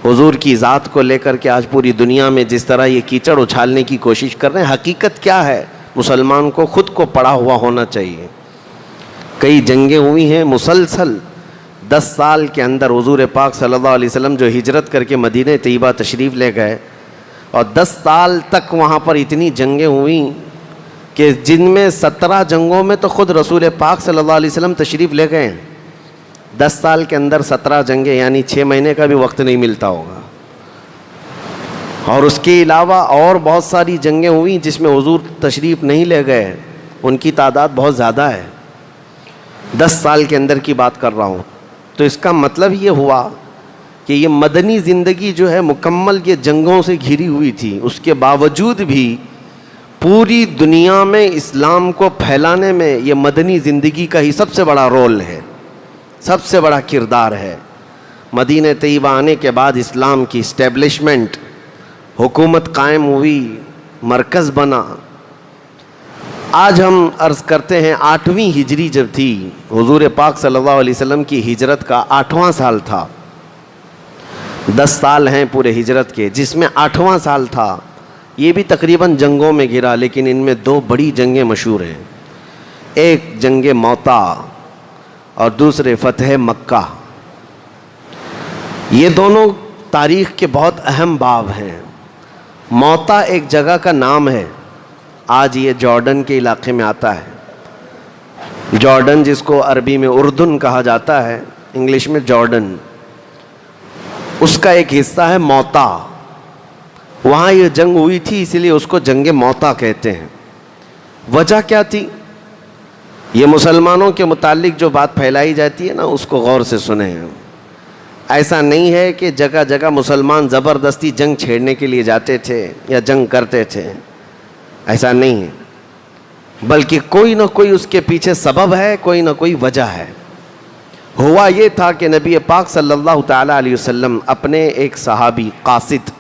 حضور کی ذات کو لے کر کے آج پوری دنیا میں جس طرح یہ کیچڑ اچھالنے کی کوشش کر رہے ہیں، حقیقت کیا ہے؟ مسلمان کو خود کو پڑھا ہوا ہونا چاہیے۔ کئی جنگیں ہوئی ہیں مسلسل، 10 سال کے اندر حضور پاک صلی اللہ علیہ وسلم جو ہجرت کر کے مدینہ طیبہ تشریف لے گئے، اور 10 سال تک وہاں پر اتنی جنگیں ہوئیں کہ جن میں 17 جنگوں میں تو خود رسول پاک صلی اللہ علیہ وسلم تشریف لے گئے ہیں۔ 10 سال کے اندر 17 جنگیں، یعنی 6 مہینے کا بھی وقت نہیں ملتا ہوگا۔ اور اس کے علاوہ اور بہت ساری جنگیں ہوئیں جس میں حضور تشریف نہیں لے گئے، ان کی تعداد بہت زیادہ ہے۔ 10 سال کے اندر کی بات کر رہا ہوں۔ تو اس کا مطلب یہ ہوا کہ یہ مدنی زندگی جو ہے مکمل یہ جنگوں سے گھری ہوئی تھی، اس کے باوجود بھی پوری دنیا میں اسلام کو پھیلانے میں یہ مدنی زندگی کا ہی سب سے بڑا رول ہے، سب سے بڑا کردار ہے۔ مدینہ طیبہ آنے کے بعد اسلام کی اسٹیبلشمنٹ، حکومت قائم ہوئی، مرکز بنا۔ آج ہم عرض کرتے ہیں 8ویں ہجری جب تھی، حضور پاک صلی اللہ علیہ وسلم کی ہجرت کا 8واں سال تھا۔ 10 سال ہیں پورے ہجرت کے، جس میں 8واں سال تھا۔ یہ بھی تقریباً جنگوں میں گھرا، لیکن ان میں 2 بڑی جنگیں مشہور ہیں، ایک جنگ موتا اور دوسرے فتح مکہ۔ یہ دونوں تاریخ کے بہت اہم باب ہیں۔ موتا ایک جگہ کا نام ہے، آج یہ جارڈن کے علاقے میں آتا ہے۔ جارڈن جس کو عربی میں اردن کہا جاتا ہے، انگلش میں جارڈن، اس کا ایک حصہ ہے موتا۔ وہاں یہ جنگ ہوئی تھی، اسی لیے اس کو جنگ موتا کہتے ہیں۔ وجہ کیا تھی؟ یہ مسلمانوں کے متعلق جو بات پھیلائی جاتی ہے نا، اس کو غور سے سنیں۔ ایسا نہیں ہے کہ جگہ جگہ مسلمان زبردستی جنگ چھیڑنے کے لیے جاتے تھے یا جنگ کرتے تھے، ایسا نہیں ہے، بلکہ کوئی نہ کوئی اس کے پیچھے سبب ہے، کوئی نہ کوئی وجہ ہے۔ ہوا یہ تھا کہ نبی پاک صلی اللہ تعالیٰ علیہ وسلم اپنے ایک صحابی قاصد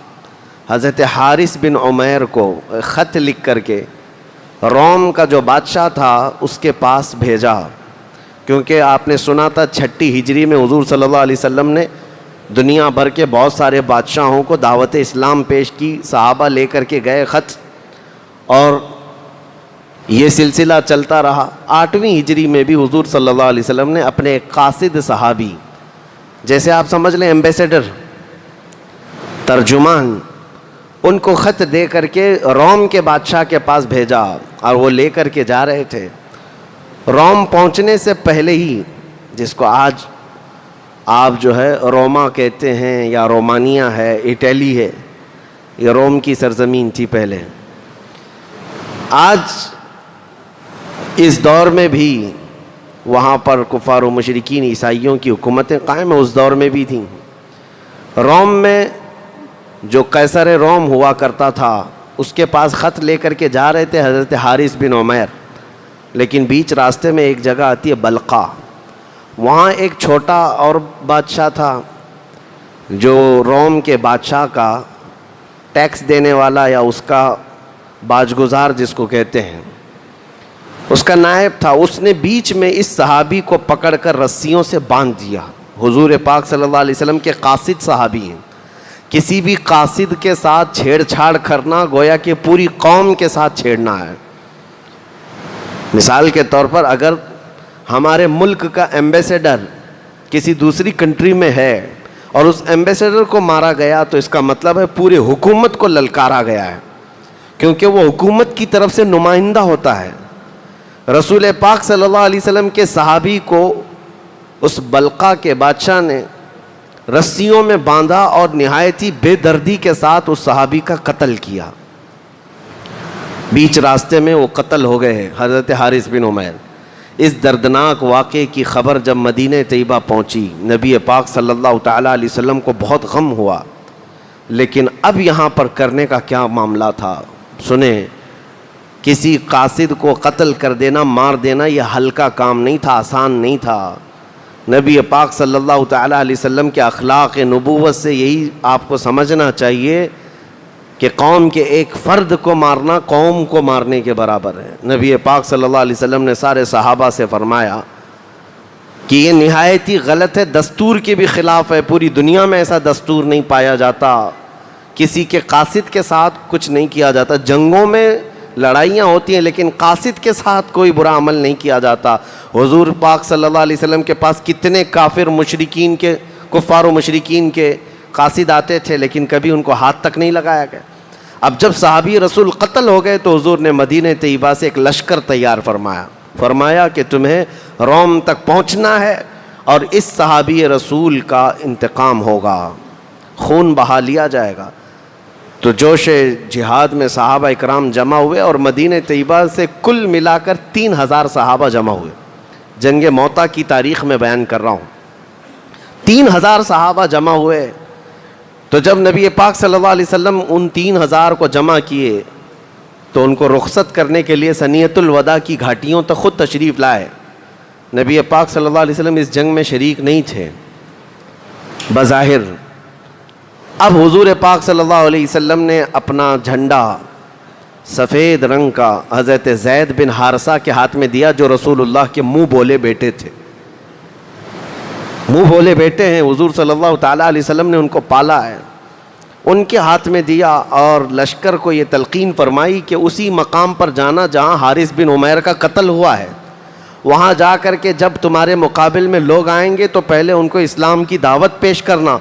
حضرت حارث بن عمیر کو خط لکھ کر کے روم کا جو بادشاہ تھا اس کے پاس بھیجا، کیونکہ آپ نے سنا تھا 6 ہجری میں حضور صلی اللہ علیہ وسلم نے دنیا بھر کے بہت سارے بادشاہوں کو دعوت اسلام پیش کی، صحابہ لے کر کے گئے خط، اور یہ سلسلہ چلتا رہا۔ 8ویں ہجری میں بھی حضور صلی اللہ علیہ وسلم نے اپنے ایک قاصد صحابی، جیسے آپ سمجھ لیں ایمبیسیڈر، ترجمان، ان کو خط دے کر کے روم کے بادشاہ کے پاس بھیجا، اور وہ لے کر کے جا رہے تھے۔ روم پہنچنے سے پہلے ہی، جس کو آج آپ جو ہے روما کہتے ہیں یا رومانیہ ہے، اٹلی ہے، یہ روم کی سرزمین تھی پہلے۔ آج اس دور میں بھی وہاں پر کفار و مشرکین عیسائیوں کی حکومتیں قائم ہیں، اس دور میں بھی تھیں۔ روم میں جو قیصر روم ہوا کرتا تھا، اس کے پاس خط لے کر کے جا رہے تھے حضرت حارث بن عمیر، لیکن بیچ راستے میں ایک جگہ آتی ہے بلقا، وہاں ایک چھوٹا اور بادشاہ تھا جو روم کے بادشاہ کا ٹیکس دینے والا یا اس کا باجگزار جس کو کہتے ہیں، اس کا نائب تھا۔ اس نے بیچ میں اس صحابی کو پکڑ کر رسیوں سے باندھ دیا۔ حضور پاک صلی اللہ علیہ وسلم کے قاصد صحابی ہیں، کسی بھی قاصد کے ساتھ چھیڑ چھاڑ کرنا گویا کہ پوری قوم کے ساتھ چھیڑنا ہے۔ مثال کے طور پر اگر ہمارے ملک کا ایمبیسیڈر کسی دوسری کنٹری میں ہے اور اس ایمبیسیڈر کو مارا گیا، تو اس کا مطلب ہے پوری حکومت کو للکارا گیا ہے، کیونکہ وہ حکومت کی طرف سے نمائندہ ہوتا ہے۔ رسول پاک صلی اللہ علیہ وسلم کے صحابی کو اس بلقا کے بادشاہ نے رسیوں میں باندھا اور نہایت ہی بے دردی کے ساتھ اس صحابی کا قتل کیا۔ بیچ راستے میں وہ قتل ہو گئے حضرت حارث بن عمیر۔ اس دردناک واقعے کی خبر جب مدینہ طیبہ پہنچی، نبی پاک صلی اللہ تعالیٰ علیہ وسلم کو بہت غم ہوا، لیکن اب یہاں پر کرنے کا کیا معاملہ تھا سنیں۔ کسی قاصد کو قتل کر دینا، مار دینا، یہ ہلکا کام نہیں تھا، آسان نہیں تھا۔ نبی پاک صلی اللہ تعالیٰ علیہ وسلم کے اخلاق نبوت سے یہی آپ کو سمجھنا چاہیے کہ قوم کے ایک فرد کو مارنا قوم کو مارنے کے برابر ہے۔ نبی پاک صلی اللہ علیہ وسلم نے سارے صحابہ سے فرمایا کہ یہ نہایت ہی غلط ہے، دستور کے بھی خلاف ہے. پوری دنیا میں ایسا دستور نہیں پایا جاتا. کسی کے قاصد کے ساتھ کچھ نہیں کیا جاتا. جنگوں میں لڑائیاں ہوتی ہیں لیکن قاصد کے ساتھ کوئی برا عمل نہیں کیا جاتا. حضور پاک صلی اللہ علیہ وسلم کے پاس کتنے کافر مشرکین کے، کفار و مشرکین کے قاصد آتے تھے لیکن کبھی ان کو ہاتھ تک نہیں لگایا گیا. اب جب صحابی رسول قتل ہو گئے تو حضور نے مدینہ طیبہ سے ایک لشکر تیار فرمایا کہ تمہیں روم تک پہنچنا ہے اور اس صحابی رسول کا انتقام ہوگا، خون بہا لیا جائے گا. تو جوش جہاد میں صحابہ اکرام جمع ہوئے اور مدینہ طیبہ سے کل ملا کر 3000 صحابہ جمع ہوئے. جنگ موتا کی تاریخ میں بیان کر رہا ہوں. 3000 صحابہ جمع ہوئے. تو جب نبی پاک صلی اللہ علیہ وسلم ان 3000 کو جمع کیے تو ان کو رخصت کرنے کے لیے ثنیۃ الوداع کی گھاٹیوں تک خود تشریف لائے. نبی پاک صلی اللہ علیہ وسلم اس جنگ میں شریک نہیں تھے بظاہر. اب حضور پاک صلی اللہ علیہ وسلم نے اپنا جھنڈا سفید رنگ کا حضرت زید بن حارثہ کے ہاتھ میں دیا، جو رسول اللہ کے منہ بولے بیٹے تھے. منہ بولے بیٹے ہیں، حضور صلی اللہ تعالیٰ علیہ وسلم نے ان کو پالا ہے. ان کے ہاتھ میں دیا اور لشکر کو یہ تلقین فرمائی کہ اسی مقام پر جانا جہاں حارث بن عمیر کا قتل ہوا ہے. وہاں جا کر کے جب تمہارے مقابل میں لوگ آئیں گے تو پہلے ان کو اسلام کی دعوت پیش کرنا.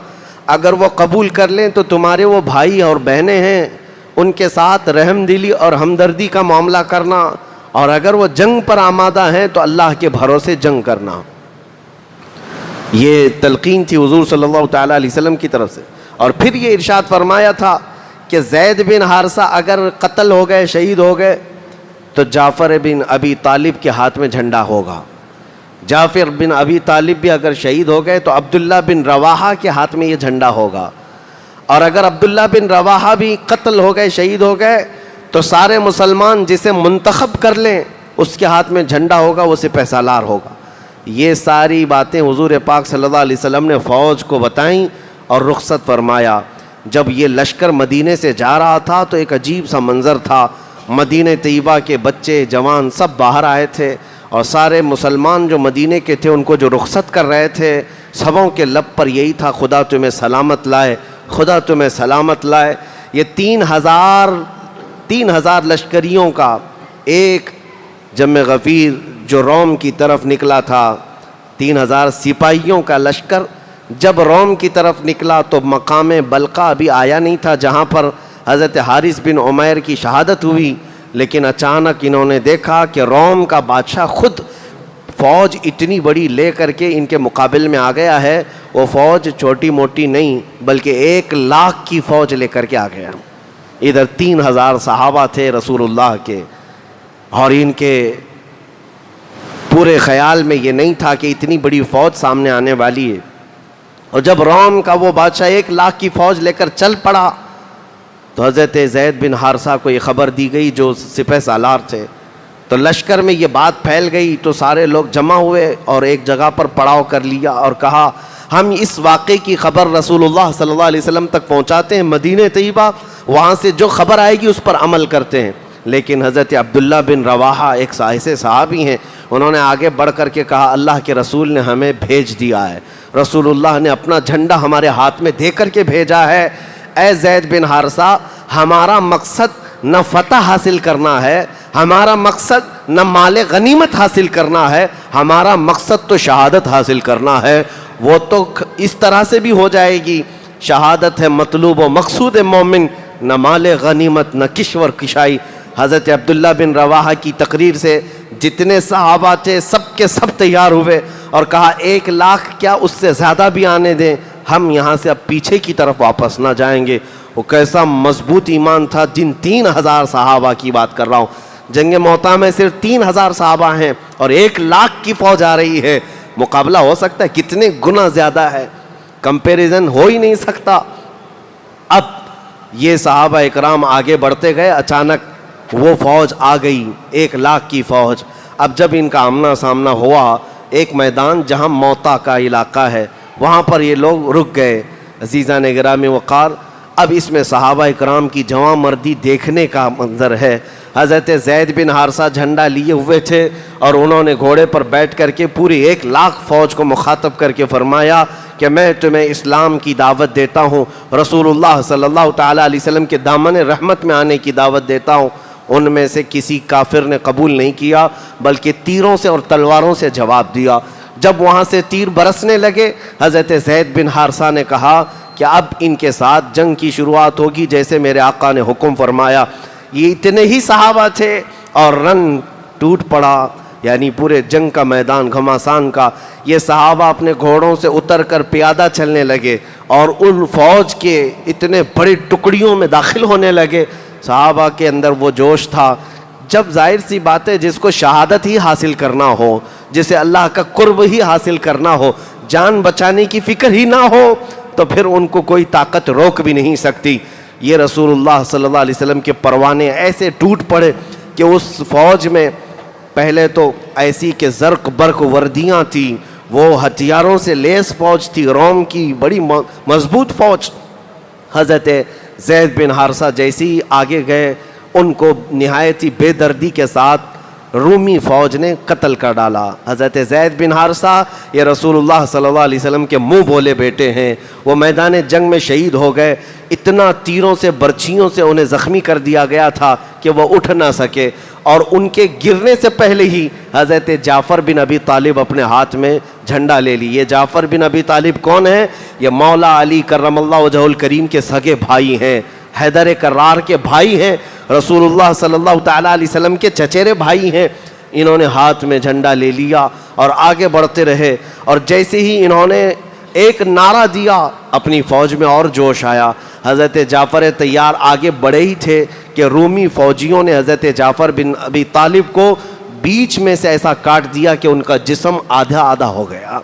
اگر وہ قبول کر لیں تو تمہارے وہ بھائی اور بہنیں ہیں ان کے ساتھ رحم دلی اور ہمدردی کا معاملہ کرنا، اور اگر وہ جنگ پر آمادہ ہیں تو اللہ کے بھروسے جنگ کرنا. یہ تلقین تھی حضور صلی اللہ تعالیٰ علیہ وسلم کی طرف سے. اور پھر یہ ارشاد فرمایا تھا کہ زید بن حارثہ اگر قتل ہو گئے، شہید ہو گئے تو جعفر بن ابی طالب کے ہاتھ میں جھنڈا ہوگا. جعفر بن ابی طالب بھی اگر شہید ہو گئے تو عبداللہ بن رواحہ کے ہاتھ میں یہ جھنڈا ہوگا. اور اگر عبداللہ بن رواحہ بھی قتل ہو گئے، شہید ہو گئے تو سارے مسلمان جسے منتخب کر لیں اس کے ہاتھ میں جھنڈا ہوگا، وہ سپہ سالار ہوگا. یہ ساری باتیں حضور پاک صلی اللہ علیہ وسلم نے فوج کو بتائیں اور رخصت فرمایا. جب یہ لشکر مدینے سے جا رہا تھا تو ایک عجیب سا منظر تھا. مدینہ طیبہ کے بچے جوان سب باہر آئے تھے اور سارے مسلمان جو مدینے کے تھے ان کو جو رخصت کر رہے تھے سبوں کے لب پر یہی تھا، خدا تمہیں سلامت لائے، خدا تمہیں سلامت لائے. یہ 3000 لشکریوں کا ایک جم غفیر جو روم کی طرف نکلا تھا، 3000 سپاہیوں کا لشکر جب روم کی طرف نکلا تو مقام بلقا ابھی آیا نہیں تھا جہاں پر حضرت حارث بن عمیر کی شہادت ہوئی. لیکن اچانک انہوں نے دیکھا کہ روم کا بادشاہ خود فوج اتنی بڑی لے کر کے ان کے مقابل میں آ گیا ہے. وہ فوج چھوٹی موٹی نہیں بلکہ 1,00,000 کی فوج لے کر کے آ گیا. ادھر 3000 صحابہ تھے رسول اللہ کے، اور ان کے پورے خیال میں یہ نہیں تھا کہ اتنی بڑی فوج سامنے آنے والی ہے. اور جب روم کا وہ بادشاہ 1,00,000 کی فوج لے کر چل پڑا تو حضرت زید بن حارثہ کو یہ خبر دی گئی جو سپہ سالار تھے. تو لشکر میں یہ بات پھیل گئی تو سارے لوگ جمع ہوئے اور ایک جگہ پر پڑاؤ کر لیا اور کہا ہم اس واقعے کی خبر رسول اللہ صلی اللہ علیہ وسلم تک پہنچاتے ہیں مدینہ طیبہ، وہاں سے جو خبر آئے گی اس پر عمل کرتے ہیں. لیکن حضرت عبداللہ بن رواحہ ایک ایسے صحابی ہیں، انہوں نے آگے بڑھ کر کے کہا اللہ کے رسول نے ہمیں بھیج دیا ہے، رسول اللہ نے اپنا جھنڈا ہمارے ہاتھ میں دے کر کے بھیجا ہے. اے زید بن حارثہ، ہمارا مقصد نہ فتح حاصل کرنا ہے، ہمارا مقصد نہ مال غنیمت حاصل کرنا ہے، ہمارا مقصد تو شہادت حاصل کرنا ہے. وہ تو اس طرح سے بھی ہو جائے گی، شہادت ہے مطلوب و مقصود مومن، نہ مال غنیمت نہ کشور کشائی. حضرت عبداللہ بن رواحہ کی تقریر سے جتنے صحابہ تھے سب کے سب تیار ہوئے اور کہا 1,00,000 کیا اس سے زیادہ بھی آنے دیں، ہم یہاں سے اب پیچھے کی طرف واپس نہ جائیں گے. وہ کیسا مضبوط ایمان تھا. جن 3000 صحابہ کی بات کر رہا ہوں، جنگ موتا میں صرف 3000 صحابہ ہیں اور 1,00,000 کی فوج آ رہی ہے. مقابلہ ہو سکتا ہے؟ کتنے گنا زیادہ ہے، کمپیریزن ہو ہی نہیں سکتا. اب یہ صحابہ اکرام آگے بڑھتے گئے، اچانک وہ فوج آ گئی 1,00,000 کی فوج. اب جب ان کا آمنا سامنا ہوا ایک میدان جہاں موتا کا علاقہ ہے وہاں پر یہ لوگ رک گئے. عزیزان گرامی وقار، اب اس میں صحابہ اکرام کی جواں مردی دیکھنے کا منظر ہے. حضرت زید بن حارثہ جھنڈا لیے ہوئے تھے اور انہوں نے گھوڑے پر بیٹھ کر کے پوری 1,00,000 فوج کو مخاطب کر کے فرمایا کہ میں تمہیں اسلام کی دعوت دیتا ہوں، رسول اللہ صلی اللہ تعالیٰ علیہ وسلم کے دامن رحمت میں آنے کی دعوت دیتا ہوں۔ ان میں سے کسی کافر نے قبول نہیں کیا، بلکہ تیروں سے اور تلواروں سے جواب دیا۔ جب وہاں سے تیر برسنے لگے، حضرت زید بن حارثہ نے کہا کہ اب ان کے ساتھ جنگ کی شروعات ہوگی جیسے میرے آقا نے حکم فرمایا۔ یہ اتنے ہی صحابہ تھے اور رن ٹوٹ پڑا، یعنی پورے جنگ کا میدان گھمسان کا۔ یہ صحابہ اپنے گھوڑوں سے اتر کر پیادہ چلنے لگے اور ان فوج کے اتنے بڑی ٹکڑیوں میں داخل ہونے لگے۔ صحابہ کے اندر وہ جوش تھا، جب ظاہر سی بات ہے جس کو شہادت ہی حاصل کرنا ہو، جسے اللہ کا قرب ہی حاصل کرنا ہو، جان بچانے کی فکر ہی نہ ہو، تو پھر ان کو کوئی طاقت روک بھی نہیں سکتی۔ یہ رسول اللہ صلی اللہ علیہ وسلم کے پروانے ایسے ٹوٹ پڑے کہ اس فوج میں پہلے تو ایسی کہ زرق برق وردیاں تھیں، وہ ہتھیاروں سے لیس فوج تھی، روم کی بڑی مضبوط فوج۔ حضرت زید بن حارثہ جیسے ہی آگے گئے، ان کو نہایت ہی بے دردی کے ساتھ رومی فوج نے قتل کر ڈالا۔ حضرت زید بن حارثہ یہ رسول اللہ صلی اللہ علیہ وسلم کے منہ بولے بیٹے ہیں، وہ میدان جنگ میں شہید ہو گئے۔ اتنا تیروں سے برچھیوں سے انہیں زخمی کر دیا گیا تھا کہ وہ اٹھ نہ سکے، اور ان کے گرنے سے پہلے ہی حضرت جعفر بن ابی طالب اپنے ہاتھ میں جھنڈا لے لی۔ یہ جعفر بن ابی طالب کون ہے؟ یہ مولا علی کرم اللہ وجہہ الکریم کے سگے بھائی ہیں، حیدر کرار کے بھائی ہیں، رسول اللہ صلی اللہ تعالیٰ علیہ وسلم کے چچیرے بھائی ہیں۔ انہوں نے ہاتھ میں جھنڈا لے لیا اور آگے بڑھتے رہے، اور جیسے ہی انہوں نے ایک نعرہ دیا اپنی فوج میں اور جوش آیا۔ حضرت جعفر طیار آگے بڑھے ہی تھے کہ رومی فوجیوں نے حضرت جعفر بن ابی طالب کو بیچ میں سے ایسا کاٹ دیا کہ ان کا جسم آدھا آدھا ہو گیا۔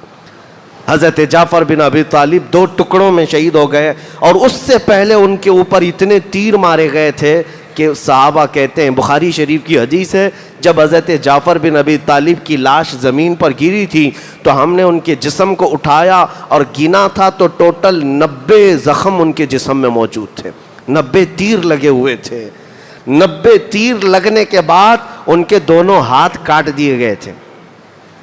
حضرت جعفر بن ابی طالب 2 ٹکڑوں میں شہید ہو گئے، اور اس سے پہلے ان کے اوپر اتنے تیر مارے گئے تھے کہ صحابہ کہتے ہیں، بخاری شریف کی حدیث ہے، جب حضرت جعفر بن ابی طالب کی لاش زمین پر گری تھی تو ہم نے ان کے جسم کو اٹھایا اور گنا تھا تو ٹوٹل 90 زخم ان کے جسم میں موجود تھے، 90 تیر لگے ہوئے تھے۔ 90 تیر لگنے کے بعد ان کے دونوں ہاتھ کاٹ دیے گئے تھے۔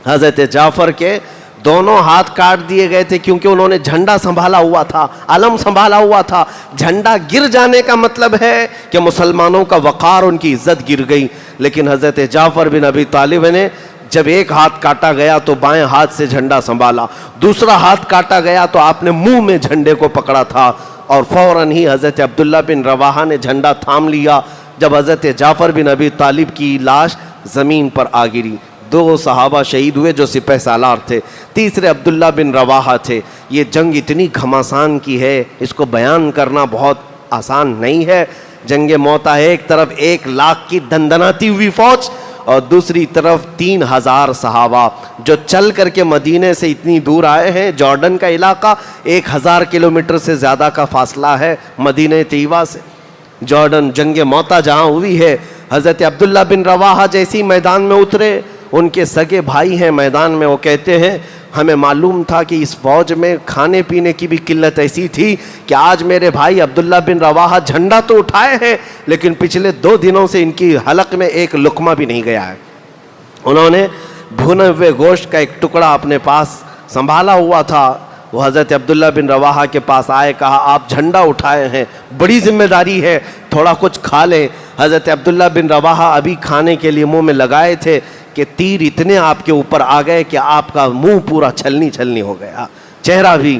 حضرت جعفر کے دونوں ہاتھ کاٹ دیے گئے تھے کیونکہ انہوں نے جھنڈا سنبھالا ہوا تھا، علم سنبھالا ہوا تھا۔ جھنڈا گر جانے کا مطلب ہے کہ مسلمانوں کا وقار، ان کی عزت گر گئی۔ لیکن حضرت جعفر بن ابی طالب نے جب ایک ہاتھ کاٹا گیا تو بائیں ہاتھ سے جھنڈا سنبھالا، دوسرا ہاتھ کاٹا گیا تو آپ نے منہ میں جھنڈے کو پکڑا تھا، اور فوراً ہی حضرت عبداللہ بن رواحہ نے جھنڈا تھام لیا جب حضرت جعفر بن ابی طالب کی لاش زمین پر آ گری۔ 2 صحابہ شہید ہوئے جو سپہ سالار تھے، تیسرے عبداللہ بن رواحہ تھے۔ یہ جنگ اتنی گھمسان کی ہے، اس کو بیان کرنا بہت آسان نہیں ہے۔ جنگ موتا ہے، ایک طرف 1,00,000 کی دندناتی ہوئی فوج اور دوسری طرف 3,000 صحابہ جو چل کر کے مدینے سے اتنی دور آئے ہیں۔ جارڈن کا علاقہ 1,000 کلومیٹر سے زیادہ کا فاصلہ ہے مدینہ طیبہ سے۔ جارڈن جنگ موتا جہاں ہوئی ہے، حضرت عبداللہ بن رواحہ جیسی میدان میں اترے، ان کے سگے بھائی ہیں میدان میں، وہ کہتے ہیں ہمیں معلوم تھا کہ اس فوج میں کھانے پینے کی بھی قلت ایسی تھی کہ آج میرے بھائی عبداللہ بن رواحہ جھنڈا تو اٹھائے ہیں لیکن پچھلے 2 دنوں سے ان کی حلق میں ایک لقمہ بھی نہیں گیا ہے۔ انہوں نے بھنے ہوئے گوشت کا ایک ٹکڑا اپنے پاس سنبھالا ہوا تھا، وہ حضرت عبداللہ بن رواحہ کے پاس آئے، کہا آپ جھنڈا اٹھائے ہیں، بڑی ذمہ داری ہے، تھوڑا کچھ کھا لیں۔ حضرت عبداللہ بن رواحہ ابھی کھانے کے لیے منہ میں لگائے تھے کہ تیر اتنے آپ کے اوپر آ گئے کہ آپ کا منہ پورا چھلنی چھلنی ہو گیا، چہرہ بھی۔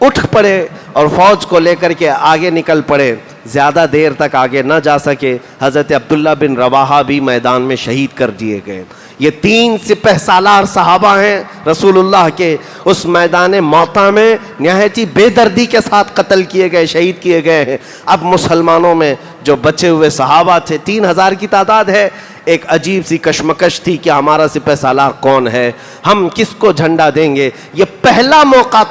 اٹھ پڑے اور فوج کو لے کر کے آگے نکل پڑے، زیادہ دیر تک آگے نہ جا سکے، حضرت عبداللہ بن رواحہ بھی میدان میں شہید کر دیے گئے۔ یہ 3 سپہ سالار صحابہ ہیں رسول اللہ کے، اس میدان موتا میں نہایت ہی بے دردی کے ساتھ قتل کیے گئے، شہید کیے گئے ہیں۔ اب مسلمانوں میں جو بچے ہوئے صحابہ تھے 3,000 کی تعداد ہے، ایک عجیب سی کشمکش تھی کہ ہمارا سپہ سالار کون ہے، ہم کس کو جھنڈا دیں گے۔ یہ پہلا موقع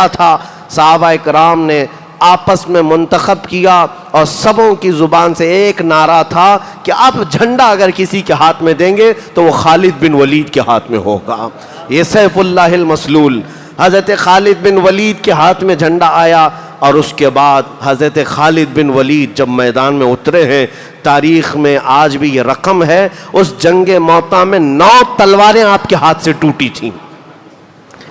تھا صحابہ کرام نے آپس میں منتخب کیا، اور سبوں کی زبان سے ایک نعرہ تھا کہ اب جھنڈا اگر کسی کے ہاتھ میں دیں گے تو وہ خالد بن ولید کے ہاتھ میں ہوگا۔ یہ سیف اللہ المسلول، حضرت خالد بن ولید کے ہاتھ میں جھنڈا آیا، اور اس کے بعد حضرت خالد بن ولید جب میدان میں اترے ہیں، تاریخ میں آج بھی یہ رقم ہے، اس جنگ موطا میں 9 تلواریں آپ کے ہاتھ سے ٹوٹی تھیں.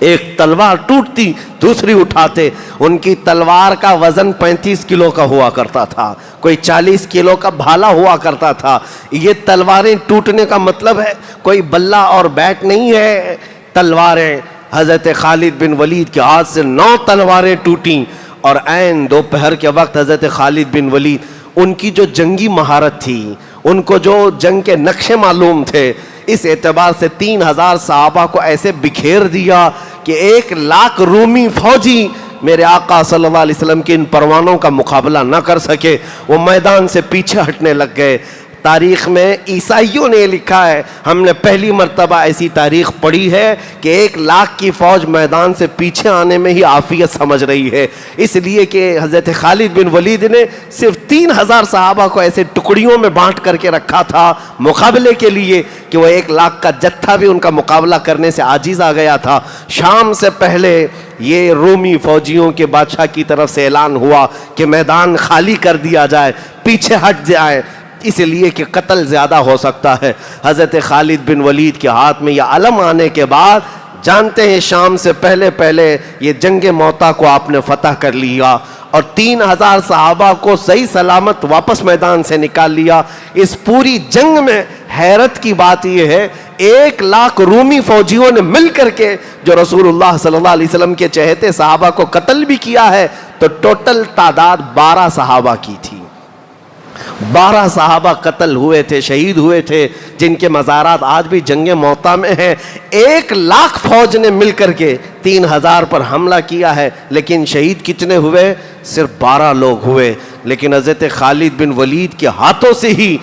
ایک تلوار ٹوٹتی دوسری اٹھاتے. ان کی تلوار کا وزن 35 کلو کا ہوا کرتا تھا، کوئی 40 کلو کا بھالا ہوا کرتا تھا. یہ تلواریں ٹوٹنے کا مطلب ہے کوئی بلہ اور بیٹ نہیں ہے. تلواریں حضرت خالد بن ولید کے ہاتھ سے 9 تلواریں ٹوٹیں. اور عین دوپہر کے وقت حضرت خالد بن ولید، ان کی جو جنگی مہارت تھی، ان کو جو جنگ کے نقشے معلوم تھے، اس اعتبار سے 3000 صحابہ کو ایسے بکھیر دیا کہ 1,00,000 رومی فوجی میرے آقا صلی اللہ علیہ وسلم کے ان پروانوں کا مقابلہ نہ کر سکے. وہ میدان سے پیچھے ہٹنے لگ گئے. تاریخ میں عیسائیوں نے لکھا ہے، ہم نے پہلی مرتبہ ایسی تاریخ پڑھی ہے کہ 1,00,000 کی فوج میدان سے پیچھے آنے میں ہی عافیت سمجھ رہی ہے. اس لیے کہ حضرت خالد بن ولید نے صرف 3000 صحابہ کو ایسے ٹکڑیوں میں بانٹ کر کے رکھا تھا مقابلے کے لیے کہ وہ 1,00,000 کا جتھا بھی ان کا مقابلہ کرنے سے عاجز آ گیا تھا. شام سے پہلے یہ رومی فوجیوں کے بادشاہ کی طرف سے اعلان ہوا کہ میدان خالی کر دیا جائے، پیچھے ہٹ جائے، اس لیے کہ قتل زیادہ ہو سکتا ہے. حضرت خالد بن ولید کے ہاتھ میں یہ علم آنے کے بعد جانتے ہیں شام سے پہلے یہ جنگ موطا کو آپ نے فتح کر لیا اور 3000 صحابہ کو صحیح سلامت واپس میدان سے نکال لیا. اس پوری جنگ میں حیرت کی بات یہ ہے 1,00,000 رومی فوجیوں نے مل کر کے جو رسول اللہ صلی اللہ علیہ وسلم کے چہتے صحابہ کو قتل بھی کیا ہے، تو ٹوٹل تعداد 12 صحابہ کی تھی. 12 صحابہ قتل ہوئے تھے، شہید ہوئے تھے، جن کے مزارات آج بھی جنگ موطا میں ہیں. 1,00,000 فوج نے مل کر کے 3000 پر حملہ کیا ہے، لیکن شہید کتنے ہوئے؟ صرف 12 لوگ ہوئے. لیکن حضرت خالد بن ولید کے ہاتھوں سے ہی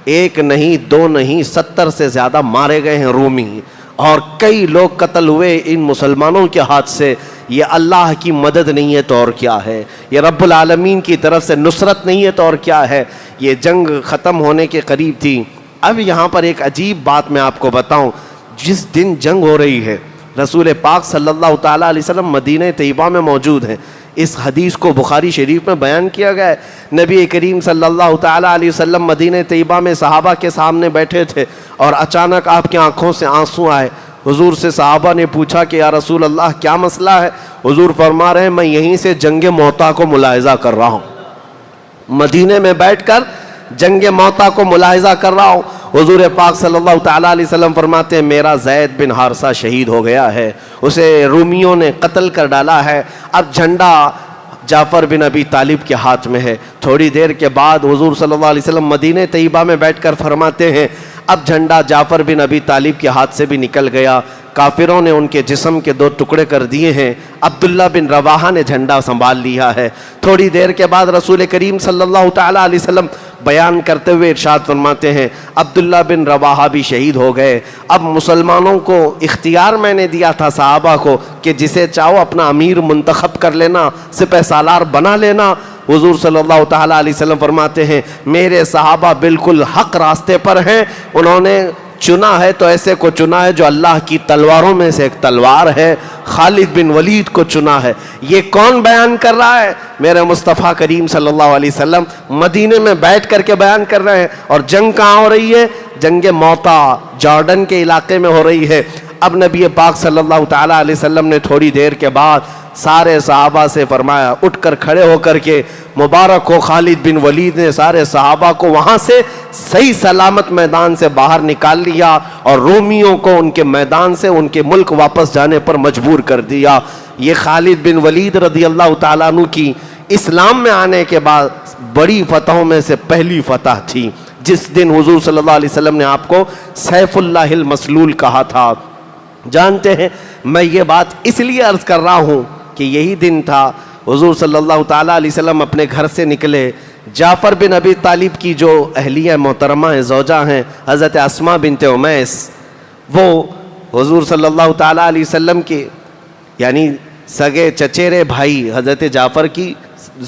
1 نہیں 2 نہیں 70 سے زیادہ مارے گئے ہیں رومی، اور کئی لوگ قتل ہوئے ان مسلمانوں کے ہاتھ سے. یہ اللہ کی مدد نہیں ہے تو اور کیا ہے؟ یہ رب العالمین کی طرف سے نصرت نہیں ہے تو اور کیا ہے؟ یہ جنگ ختم ہونے کے قریب تھی. اب یہاں پر ایک عجیب بات میں آپ کو بتاؤں. جس دن جنگ ہو رہی ہے رسول پاک صلی اللہ تعالیٰ علیہ وسلم مدینہ طیبہ میں موجود ہیں. اس حدیث کو بخاری شریف میں بیان کیا گیا ہے. نبی کریم صلی اللہ تعالیٰ علیہ وسلم مدینہ طیبہ میں صحابہ کے سامنے بیٹھے تھے اور اچانک آپ کی آنکھوں سے آنسو آئے. حضور سے صحابہ نے پوچھا کہ یا رسول اللہ کیا مسئلہ ہے؟ حضور فرما رہے ہیں میں یہیں سے جنگ موطا کو ملاحظہ کر رہا ہوں، مدینے میں بیٹھ کر جنگ موطا کو ملاحظہ کر رہا ہوں. حضور پاک صلی اللہ تعالیٰ علیہ وسلم فرماتے ہیں میرا زید بن حارثہ شہید ہو گیا ہے، اسے رومیوں نے قتل کر ڈالا ہے. اب جھنڈا جعفر بن ابی طالب کے ہاتھ میں ہے. تھوڑی دیر کے بعد حضور صلی اللہ علیہ وسلم مدینہ طیبہ میں بیٹھ کر فرماتے ہیں اب جھنڈا جعفر بن ابی طالب کے ہاتھ سے بھی نکل گیا، کافروں نے ان کے جسم کے 2 ٹکڑے کر دیے ہیں، عبداللہ بن رواحہ نے جھنڈا سنبھال لیا ہے. تھوڑی دیر کے بعد رسول کریم صلی اللہ تعالیٰ علیہ وسلم بیان کرتے ہوئے ارشاد فرماتے ہیں عبداللہ بن رواحہ بھی شہید ہو گئے. اب مسلمانوں کو اختیار میں نے دیا تھا صحابہ کو کہ جسے چاہو اپنا امیر منتخب کر لینا، سپہ سالار بنا لینا. حضور صلی اللہ تعالیٰ علیہ وسلم فرماتے ہیں میرے صحابہ بالکل حق راستے پر ہیں، انہوں نے چنا ہے تو ایسے کو چنا ہے جو اللہ کی تلواروں میں سے ایک تلوار ہے، خالد بن ولید کو چنا ہے. یہ کون بیان کر رہا ہے؟ میرے مصطفیٰ کریم صلی اللہ علیہ وسلم مدینے میں بیٹھ کر کے بیان کر رہے ہیں. اور جنگ کہاں ہو رہی ہے؟ جنگ موطا جارڈن کے علاقے میں ہو رہی ہے. اب نبی پاک صلی اللہ تعالیٰ علیہ وسلم نے تھوڑی دیر کے بعد سارے صحابہ سے فرمایا اٹھ کر کھڑے ہو کر کے مبارک ہو خالد بن ولید نے سارے صحابہ کو وہاں سے صحیح سلامت میدان سے باہر نکال لیا اور رومیوں کو ان کے میدان سے ان کے ملک واپس جانے پر مجبور کر دیا. یہ خالد بن ولید رضی اللہ تعالیٰ عنہ کی اسلام میں آنے کے بعد بڑی فتحوں میں سے پہلی فتح تھی، جس دن حضور صلی اللہ علیہ وسلم نے آپ کو سیف اللہ المسلول کہا تھا. جانتے ہیں میں یہ بات اس لیے عرض کر رہا ہوں کہ یہی دن تھا حضور صلی اللہ تعالیٰ علیہ وسلم اپنے گھر سے نکلے. جعفر بن ابی طالب کی جو اہلیہ محترمہ ہیں، زوجہ ہیں، حضرت اسماء بنت امیس، وہ حضور صلی اللہ تعالیٰ علیہ وسلم کے یعنی سگے چچیرے بھائی حضرت جعفر کی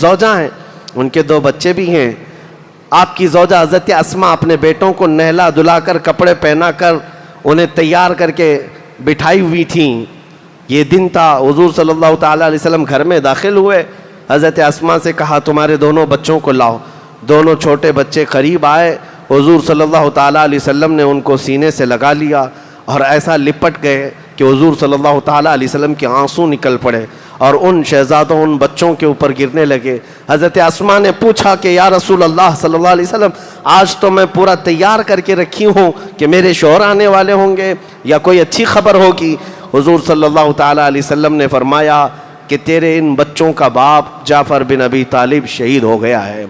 زوجہ ہیں، ان کے 2 بچے بھی ہیں. آپ کی زوجہ حضرت اسماء اپنے بیٹوں کو نہلا دھلا کر کپڑے پہنا کر انہیں تیار کر کے بٹھائی ہوئی تھیں. یہ دن تھا حضور صلی اللہ تعالیٰ علیہ وسلم گھر میں داخل ہوئے. حضرت اسما سے کہا تمہارے دونوں بچوں کو لاؤ. دونوں چھوٹے بچے قریب آئے, حضور صلی اللہ تعالیٰ علیہ وسلم نے ان کو سینے سے لگا لیا اور ایسا لپٹ گئے کہ حضور صلی اللہ تعالیٰ علیہ وسلم کے آنسو نکل پڑے اور ان شہزادوں ان بچوں کے اوپر گرنے لگے. حضرت اسما نے پوچھا کہ یا رسول اللہ صلی اللہ علیہ وسلم, آج تو میں پورا تیار کر کے رکھی ہوں کہ میرے شوہر آنے والے ہوں گے یا کوئی اچھی خبر ہوگی. حضور صلی اللہ تعالیٰ علیہ وسلم نے فرمایا کہ تیرے ان بچوں کا باپ جعفر بن ابی طالب شہید ہو گیا ہے,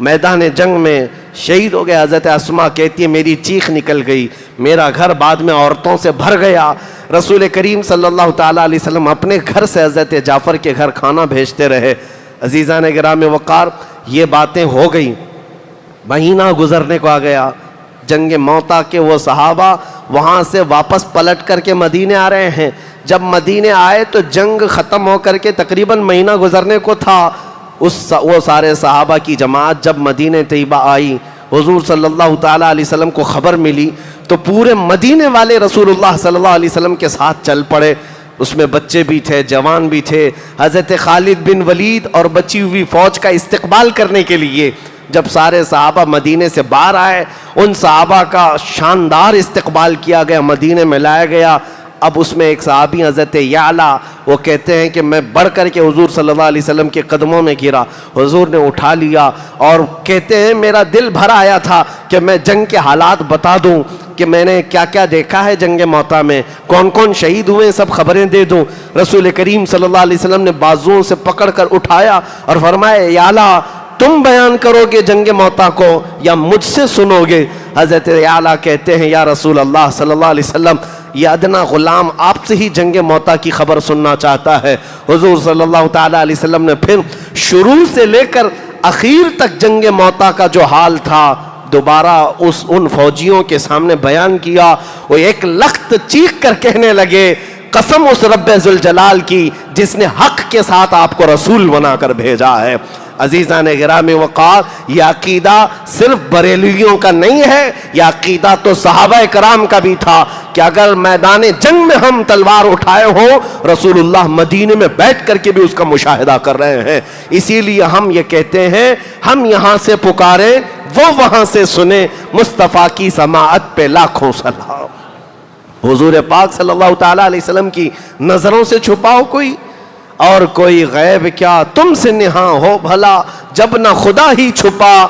میدان جنگ میں شہید ہو گیا. حضرت اسما کہتی ہے میری چیخ نکل گئی, میرا گھر بعد میں عورتوں سے بھر گیا. رسول کریم صلی اللہ تعالیٰ علیہ وسلم اپنے گھر سے حضرت جعفر کے گھر کھانا بھیجتے رہے. عزیزان گرام وقار, یہ باتیں ہو گئی, مہینہ گزرنے کو آ گیا. جنگ موتا کے وہ صحابہ وہاں سے واپس پلٹ کر کے مدینے آ رہے ہیں. جب مدینے آئے تو جنگ ختم ہو کر کے تقریباً مہینہ گزرنے کو تھا. وہ سارے صحابہ کی جماعت جب مدینہ طیبہ آئی, حضور صلی اللہ تعالیٰ علیہ وسلم کو خبر ملی تو پورے مدینے والے رسول اللہ صلی اللہ علیہ وسلم کے ساتھ چل پڑے. اس میں بچے بھی تھے, جوان بھی تھے. حضرت خالد بن ولید اور بچی ہوئی فوج کا استقبال کرنے کے لیے جب سارے صحابہ مدینے سے باہر آئے, ان صحابہ کا شاندار استقبال کیا گیا, مدینے میں لایا گیا. اب اس میں ایک صحابی حضرت یعلا, وہ کہتے ہیں کہ میں بڑھ کر کے حضور صلی اللہ علیہ وسلم کے قدموں میں گرا, حضور نے اٹھا لیا اور کہتے ہیں میرا دل بھر آیا تھا کہ میں جنگ کے حالات بتا دوں کہ میں نے کیا کیا دیکھا ہے جنگ موتا میں, کون کون شہید ہوئے, سب خبریں دے دوں. رسول کریم صلی اللہ علیہ وسلم نے بازوؤں سے پکڑ کر اٹھایا اور فرمایا یعلا تم بیان کرو گے جنگ موتا کو یا مجھ سے سنو گے؟ حضرت یعلا کہتے ہیں یا رسول اللہ صلی اللہ علیہ وسلم, یہ ادنا غلام آپ سے ہی جنگ موتا کی خبر سننا چاہتا ہے. حضور صلی اللہ تعالیٰ علیہ وسلم نے پھر شروع سے لے کر اخیر تک جنگ موتا کا جو حال تھا دوبارہ ان فوجیوں کے سامنے بیان کیا. وہ ایک لخت چیخ کر کہنے لگے قسم اس رب ذوالجلال کی جس نے حق کے ساتھ آپ کو رسول بنا کر بھیجا ہے. عزیزان گرامی وقار, یہ عقیدہ صرف بریلویوں کا نہیں ہے, یہ عقیدہ تو صحابہ کرام کا بھی تھا کہ اگر میدان جنگ میں ہم تلوار اٹھائے ہوں رسول اللہ مدینے میں بیٹھ کر کے بھی اس کا مشاہدہ کر رہے ہیں. اسی لیے ہم یہ کہتے ہیں ہم یہاں سے پکاریں وہ وہاں سے سنیں, مصطفیٰ کی سماعت پہ لاکھوں سلام. حضور پاک صلی اللہ تعالیٰ علیہ وسلم کی نظروں سے چھپاؤ کوئی اور کوئی غیب کیا, تم سے نہاں ہو بھلا جب نہ خدا ہی چھپا,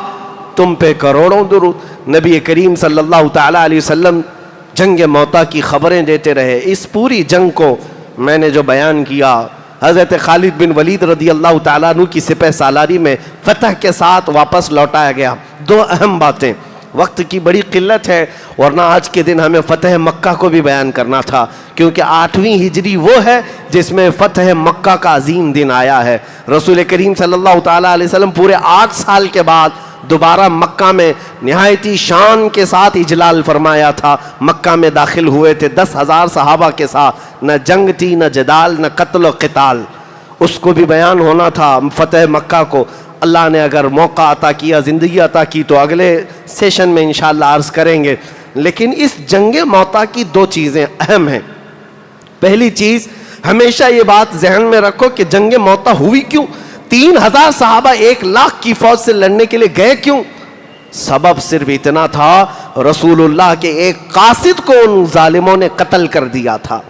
تم پہ کروڑوں درود. نبی کریم صلی اللہ تعالیٰ علیہ وسلم جنگ موتا کی خبریں دیتے رہے. اس پوری جنگ کو میں نے جو بیان کیا, حضرت خالد بن ولید رضی اللہ تعالیٰ عنہ کی سپہ سالاری میں فتح کے ساتھ واپس لوٹایا گیا. دو اہم باتیں, وقت کی بڑی قلت ہے ورنہ آج کے دن ہمیں فتح مکہ کو بھی بیان کرنا تھا, کیونکہ 8ویں ہجری وہ ہے جس میں فتح مکہ کا عظیم دن آیا ہے. رسول کریم صلی اللہ تعالیٰ علیہ وسلم پورے 8 سال کے بعد دوبارہ مکہ میں نہایتی شان کے ساتھ اجلال فرمایا تھا. مکہ میں داخل ہوئے تھے 10,000 صحابہ کے ساتھ, نہ جنگ تھی نہ جدال نہ قتل و قتال, اس کو بھی بیان ہونا تھا. فتح مکہ کو اللہ نے اگر موقع عطا کیا, زندگی عطا کی تو اگلے سیشن میں انشاءاللہ عرض کریں گے. لیکن اس جنگ موتا کی 2 چیزیں اہم ہیں. پہلی چیز, ہمیشہ یہ بات ذہن میں رکھو کہ جنگ موتا ہوئی کیوں, 3,000 صحابہ 1,00,000 کی فوج سے لڑنے کے لیے گئے کیوں؟ سبب صرف اتنا تھا, رسول اللہ کے ایک قاصد کو ان ظالموں نے قتل کر دیا تھا.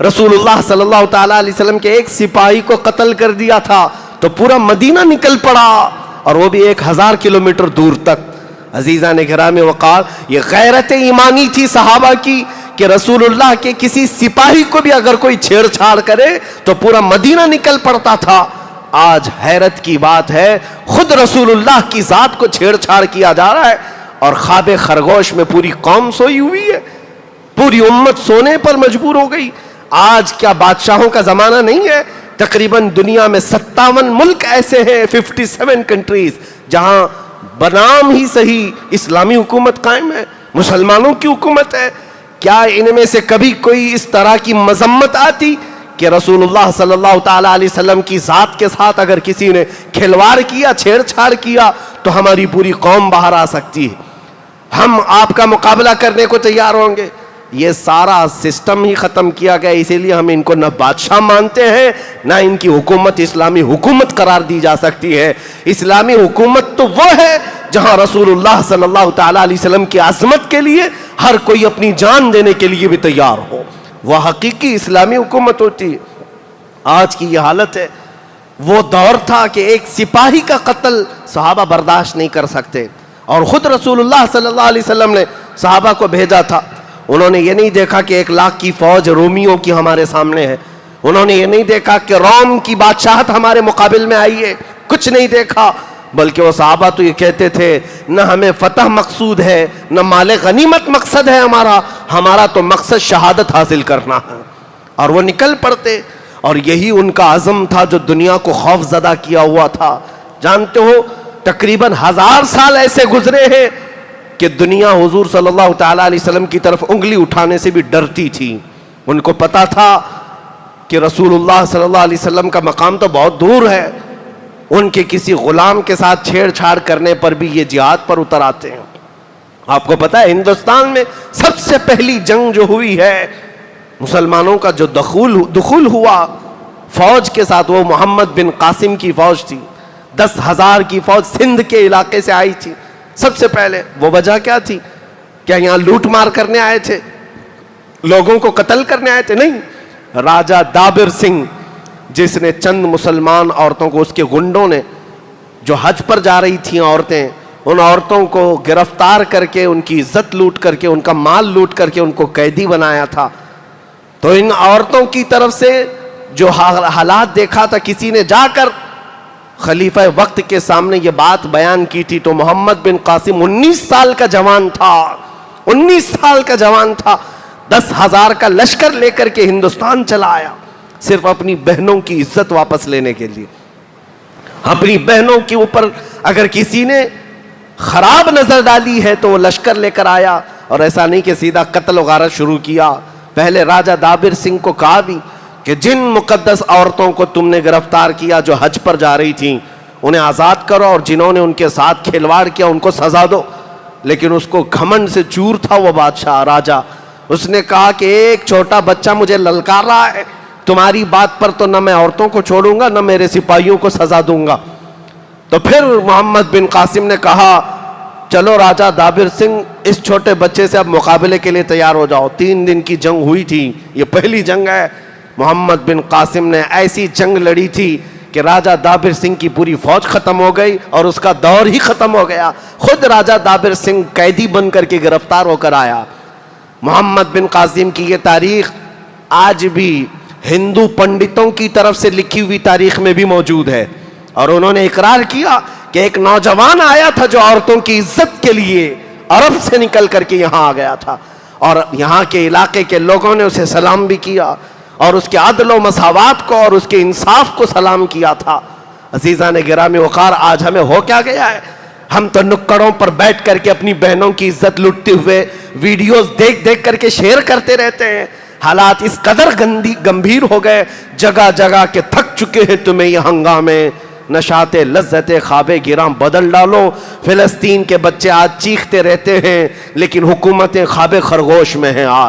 رسول اللہ صلی اللہ تعالیٰ علیہ وسلم کے ایک سپاہی کو قتل کر دیا تھا تو پورا مدینہ نکل پڑا, اور وہ بھی 1,000 کلومیٹر دور تک. عزیزان کرام وقار, یہ غیرت ایمانی تھی صحابہ کی کہ رسول اللہ کے کسی سپاہی کو بھی اگر کوئی چھیڑ چھاڑ کرے تو پورا مدینہ نکل پڑتا تھا. آج حیرت کی بات ہے, خود رسول اللہ کی ذات کو چھیڑ چھاڑ کیا جا رہا ہے اور خواب خرگوش میں پوری قوم سوئی ہوئی ہے, پوری امت سونے پر مجبور ہو گئی. آج کیا بادشاہوں کا زمانہ نہیں ہے؟ تقریباً دنیا میں 57 ملک ایسے ہیں, 57 کنٹریز, جہاں بنام ہی صحیح اسلامی حکومت قائم ہے, مسلمانوں کی حکومت ہے. کیا ان میں سے کبھی کوئی اس طرح کی مذمت آتی کہ رسول اللہ صلی اللہ تعالیٰ علیہ وسلم کی ذات کے ساتھ اگر کسی نے کھلواڑ کیا, چھیڑ چھاڑ کیا تو ہماری پوری قوم باہر آ سکتی ہے, ہم آپ کا مقابلہ کرنے کو تیار ہوں گے؟ یہ سارا سسٹم ہی ختم کیا گیا. اسی لیے ہم ان کو نہ بادشاہ مانتے ہیں نہ ان کی حکومت اسلامی حکومت قرار دی جا سکتی ہے. اسلامی حکومت تو وہ ہے جہاں رسول اللہ صلی اللہ تعالیٰ علیہ وسلم کی عظمت کے لیے ہر کوئی اپنی جان دینے کے لیے بھی تیار ہو. وہ حقیقی اسلامی حکومت ہوتی ہے. آج کی یہ حالت ہے. وہ دور تھا کہ ایک سپاہی کا قتل صحابہ برداشت نہیں کر سکتے, اور خود رسول اللہ صلی اللہ علیہ وسلم نے صحابہ کو بھیجا تھا. انہوں نے یہ نہیں دیکھا کہ 1 لاکھ کی فوج رومیوں کی ہمارے سامنے ہے. انہوں نے یہ نہیں دیکھا کہ روم کی بادشاہت ہمارے مقابل میں آئی ہے. کچھ نہیں دیکھا, بلکہ وہ صحابہ تو یہ کہتے تھے نہ ہمیں فتح مقصود ہے نہ مال غنیمت مقصد ہے ہمارا تو مقصد شہادت حاصل کرنا ہے. اور وہ نکل پڑتے, اور یہی ان کا عزم تھا جو دنیا کو خوف زدہ کیا ہوا تھا. جانتے ہو تقریباً 1000 سال ایسے گزرے ہیں کہ دنیا حضور صلی اللہ تعالیٰ علیہ وسلم کی طرف انگلی اٹھانے سے بھی ڈرتی تھی. ان کو پتا تھا کہ رسول اللہ صلی اللہ علیہ وسلم کا مقام تو بہت دور ہے. ان کے کسی غلام کے ساتھ چھیڑ چھاڑ کرنے پر بھی یہ جہاد پر اتر آتے ہیں. آپ کو پتا ہے ہندوستان میں سب سے پہلی جنگ جو ہوئی ہے مسلمانوں کا جو دخول ہوا فوج کے ساتھ, وہ محمد بن قاسم کی فوج تھی. 10,000 کی فوج سندھ کے علاقے سے آئی تھی. سب سے پہلے وہ وجہ کیا تھی؟ کیا یہاں لوٹ مار کرنے آئے تھے, لوگوں کو قتل کرنے آئے تھے؟ نہیں. راجہ دابر سنگھ جس نے چند مسلمان عورتوں کو, اس کے گنڈوں نے جو حج پر جا رہی تھیں عورتیں, ان عورتوں کو گرفتار کر کے ان کی عزت لوٹ کر کے ان کا مال لوٹ کر کے ان کو قیدی بنایا تھا. تو ان عورتوں کی طرف سے جو حالات دیکھا تھا, کسی نے جا کر خلیفہ وقت کے سامنے یہ بات بیان کی تھی, تو محمد بن قاسم 19 سال کا جوان تھا. 19 سال کا جوان تھا. 10,000 کا لشکر لے کر کے ہندوستان چلا آیا, صرف اپنی بہنوں کی عزت واپس لینے کے لیے. اپنی بہنوں کے اوپر اگر کسی نے خراب نظر ڈالی ہے تو وہ لشکر لے کر آیا, اور ایسا نہیں کہ سیدھا قتل و غارت شروع کیا. پہلے راجہ دابر سنگھ کو کہا بھی کہ جن مقدس عورتوں کو تم نے گرفتار کیا جو حج پر جا رہی تھیں انہیں آزاد کرو, اور جنہوں نے ان کے ساتھ کھلواڑ کیا ان کو سزا دو. لیکن اس کو گھمنڈ سے چور تھا وہ بادشاہ راجہ. اس نے کہا کہ ایک چھوٹا بچہ مجھے للکار رہا ہے, تمہاری بات پر تو نہ میں عورتوں کو چھوڑوں گا نہ میرے سپاہیوں کو سزا دوں گا. تو پھر محمد بن قاسم نے کہا چلو راجہ دابر سنگھ اس چھوٹے بچے سے اب مقابلے کے لیے تیار ہو جاؤ. 3 دن کی جنگ ہوئی تھی, یہ پہلی جنگ ہے. محمد بن قاسم نے ایسی جنگ لڑی تھی کہ راجہ دابر سنگھ کی پوری فوج ختم ہو گئی اور اس کا دور ہی ختم ہو گیا. خود راجہ دابر سنگھ قیدی بن کر کے گرفتار ہو کر آیا. محمد بن قاسم کی یہ تاریخ آج بھی ہندو پنڈتوں کی طرف سے لکھی ہوئی تاریخ میں بھی موجود ہے, اور انہوں نے اقرار کیا کہ ایک نوجوان آیا تھا جو عورتوں کی عزت کے لیے عرب سے نکل کر کے یہاں آ گیا تھا, اور یہاں کے علاقے کے لوگوں نے اسے سلام بھی کیا اور اس کے عدل و مساوات کو اور اس کے انصاف کو سلام کیا تھا. عزیزان گرامی وقار, آج ہمیں ہو کیا گیا ہے؟ ہم تو نکڑوں پر بیٹھ کر کے اپنی بہنوں کی عزت لوٹتے ہوئے ویڈیوز دیکھ دیکھ کر کے شیئر کرتے رہتے ہیں. حالات اس قدر گمبھیر ہو گئے, جگہ جگہ کے تھک چکے ہیں تمہیں یہ ہنگامے. نشاط لذت خواب گراں بدل ڈالو. فلسطین کے بچے آج چیختے رہتے ہیں لیکن حکومتیں خواب خرگوش میں ہیں. آج